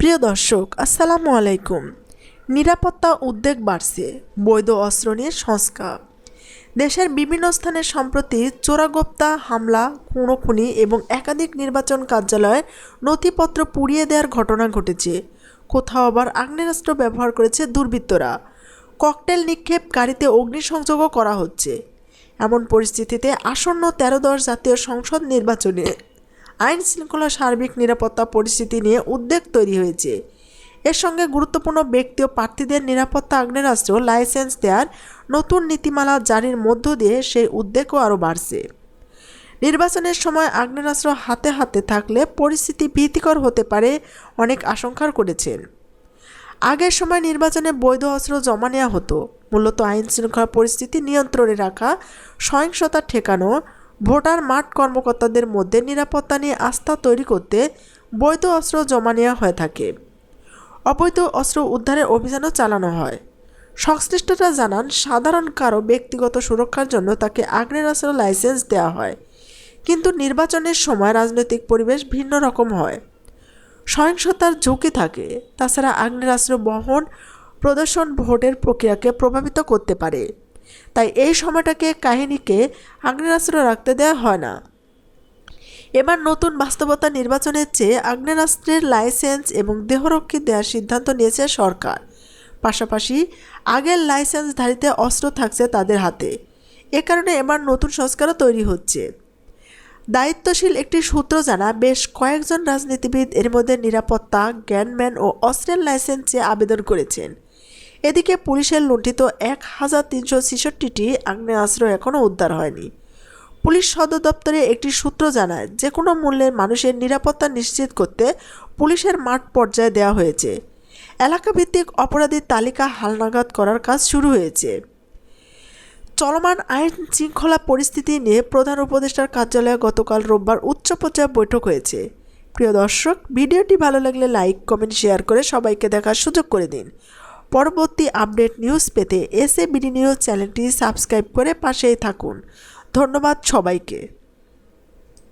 প্রিয় দর্শক, আসসালামু আলাইকুম। নিরাপত্তা উদ্বেগ বাড়ছে, বৈধ অস্ত্র নিয়ে সংস্কার। দেশের বিভিন্ন স্থানে সম্প্রতি চোরাগোপ্তা হামলা, খুনোখুনি এবং একাধিক নির্বাচন কার্যালয়ের নথিপত্র পুড়িয়ে দেওয়ার ঘটনা ঘটেছে। কোথাও আবার আগ্নেয়াস্ত্র ব্যবহার করেছে দুর্বৃত্তরা। ককটেল নিক্ষেপ, গাড়িতে অগ্নিসংযোগও করা হচ্ছে। এমন পরিস্থিতিতে আসন্ন 13 জাতীয় সংসদ নির্বাচনে আইন শৃঙ্খলা, সার্বিক নিরাপত্তা পরিস্থিতি নিয়ে উদ্বেগ তৈরি হয়েছে। এর সঙ্গে গুরুত্বপূর্ণ ব্যক্তি ও প্রার্থীদের নিরাপত্তা আগ্নেয়াস্ত্র লাইসেন্স দেওয়ার নতুন নীতিমালা জারির মধ্য দিয়ে সেই উদ্বেগও আরও বাড়ছে। নির্বাচনের সময় আগ্নেয়াস্ত্র হাতে হাতে থাকলে পরিস্থিতি ভীতিকর হতে পারে, অনেক আশঙ্কা করেছেন। আগের সময় নির্বাচনে বৈধ অস্ত্র জমা নেওয়া হতো মূলত আইন শৃঙ্খলা পরিস্থিতি নিয়ন্ত্রণে রাখা, সহিংসতা ঠেকানো, ভোটার মাঠ কর্মকর্তাদের মধ্যে নিরাপত্তা নিয়ে আস্থা তৈরি করতে বৈধ অস্ত্র জমা নেওয়া হয়ে থাকে। অবৈধ অস্ত্র উদ্ধারের অভিযানও চালানো হয়। সংশ্লিষ্টরা জানান, সাধারণ কারো ব্যক্তিগত সুরক্ষার জন্য তাকে আগ্নেয়াস্ত্র লাইসেন্স দেওয়া হয়, কিন্তু নির্বাচনের সময় রাজনৈতিক পরিবেশ ভিন্ন রকম হয়, সহিংসতার ঝুঁকি থাকে। তাছাড়া আগ্নেয়াস্ত্র বহন, প্রদর্শন ভোটের প্রক্রিয়াকে প্রভাবিত করতে পারে। তাই এই সময়টাকে কাহিনীকে আগ্নেয়াস্ত্র রাখতে দেওয়া হয় না। এবার নতুন বাস্তবতা নির্বাচনের চেয়ে আগ্নেয়াস্ত্রের লাইসেন্স এবং দেহরক্ষী দেওয়ার সিদ্ধান্ত নিয়েছে সরকার। পাশাপাশি আগের লাইসেন্সধারীতে অস্ত্র থাকছে তাদের হাতে। এ কারণে এবার নতুন সংস্কারও তৈরি হচ্ছে। দায়িত্বশীল একটি সূত্র জানা, বেশ কয়েকজন রাজনীতিবিদ এর মধ্যে নিরাপত্তা, গ্যানম্যান ও অস্ত্রের লাইসেন্স চেয়ে আবেদন করেছেন। এদিকে পুলিশের লুণ্ঠিত 1366টি আগ্নেয়াস্ত্র এখনও উদ্ধার হয়নি। পুলিশ সদর দপ্তরে একটি সূত্র জানায়, যে কোনো মূল্যে মানুষের নিরাপত্তা নিশ্চিত করতে পুলিশের মাঠ পর্যায়ে দেওয়া হয়েছে। এলাকাভিত্তিক অপরাধীর তালিকা হালনাগাদ করার কাজ শুরু হয়েছে। চলমান আইন শৃঙ্খলা পরিস্থিতি নিয়ে প্রধান উপদেষ্টার কার্যালয়ে গতকাল রোববার উচ্চ পর্যায়ে বৈঠক হয়েছে। প্রিয় দর্শক, ভিডিওটি ভালো লাগলে লাইক, কমেন্ট, শেয়ার করে সবাইকে দেখার সুযোগ করে দিন। পরবর্তী আপডেট নিউজ পেতে এসএবিডি নিউজ চ্যানেলটি সাবস্ক্রাইব করে পাশেই থাকুন। ধন্যবাদ সবাইকে।